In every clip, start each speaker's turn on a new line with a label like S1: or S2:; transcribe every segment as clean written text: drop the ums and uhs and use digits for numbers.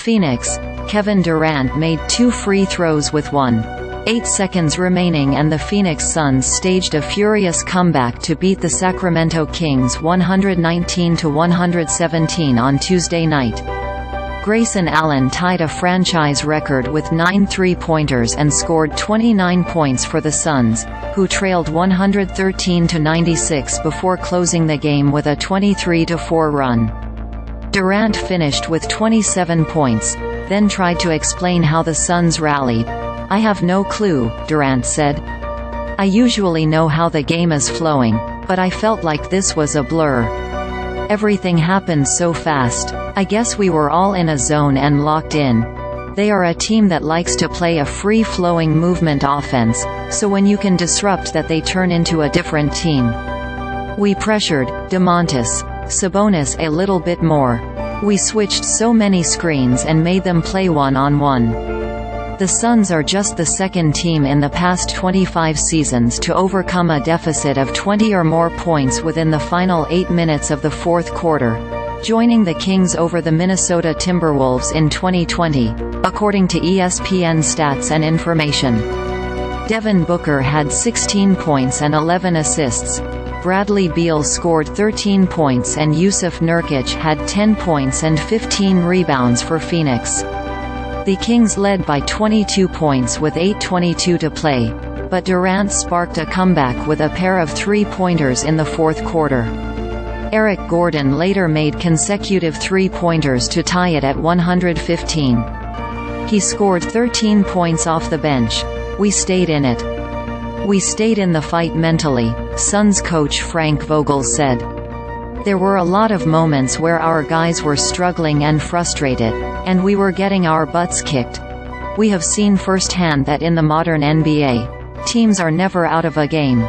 S1: Phoenix, Kevin Durant made 2 free throws with 1.8 seconds remaining, and the Phoenix Suns staged a furious comeback to beat the Sacramento Kings 119–117 on Tuesday night. Grayson Allen tied a franchise record with 9 three-pointers and scored 29 points for the Suns, who trailed 113–96 before closing the game with a 23–4 run. Durant finished with 27 points, then tried to explain how the Suns rallied. "I have no clue," Durant said. "I usually know how the game is flowing, but I felt like this was a blur. Everything happened so fast. I guess we were all in a zone and locked in. They are a team that likes to play a free-flowing movement offense, so when you can disrupt that, they turn into a different team. We pressured Domantas, Sabonis a little bit more. We switched so many screens and made them play one-on-one. The Suns are just the second team in the past 25 seasons to overcome a deficit of 20 or more points within the final 8 minutes of the fourth quarter, joining the Kings over the Minnesota Timberwolves in 2020, according to ESPN Stats and Information. Devin Booker had 16 points and 11 assists. Bradley Beal scored 13 points and Jusuf Nurkic had 10 points and 15 rebounds for Phoenix. The Kings led by 22 points with 8:22 to play, but Durant sparked a comeback with a pair of three-pointers in the fourth quarter. Eric Gordon later made consecutive three-pointers to tie it at 115. He scored 13 points off the bench. "We stayed in it. We stayed in the fight mentally," Suns coach Frank Vogel said. "There were a lot of moments where our guys were struggling and frustrated, and we were getting our butts kicked. We have seen firsthand that in the modern NBA, teams are never out of a game.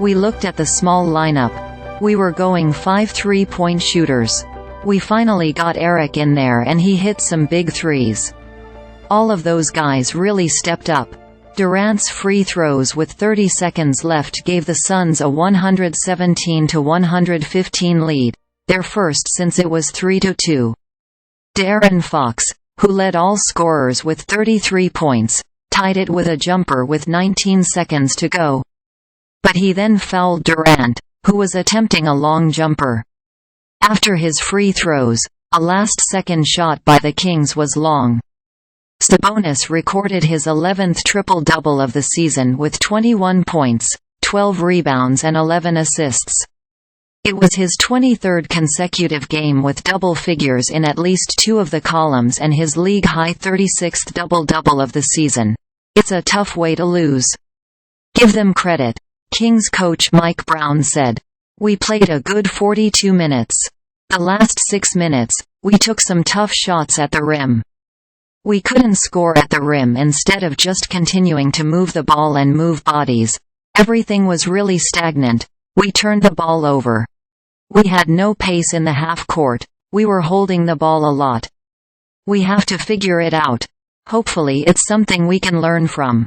S1: We looked at the small lineup. We were going 5 3-point shooters. We finally got Eric in there and he hit some big threes. All of those guys really stepped up." Durant's free throws with 30 seconds left gave the Suns a 117–115 lead, their first since it was 3–2. De'Aaron Fox, who led all scorers with 33 points, tied it with a jumper with 19 seconds to go. But he then fouled Durant, who was attempting a long jumper. After his free throws, a last-second shot by the Kings was long. Sabonis recorded his 11th triple-double of the season with 21 points, 12 rebounds and 11 assists. It was his 23rd consecutive game with double figures in at least 2 of the columns and his league-high 36th double-double of the season. "It's a tough way to lose. Give them credit," Kings coach Mike Brown said. "We played a good 42 minutes. The last 6 minutes, we took some tough shots at the rim. We couldn't score at the rim instead of just continuing to move the ball and move bodies. Everything was really stagnant. We turned the ball over. We had no pace in the half court. We were holding the ball a lot. We have to figure it out. Hopefully it's something we can learn from."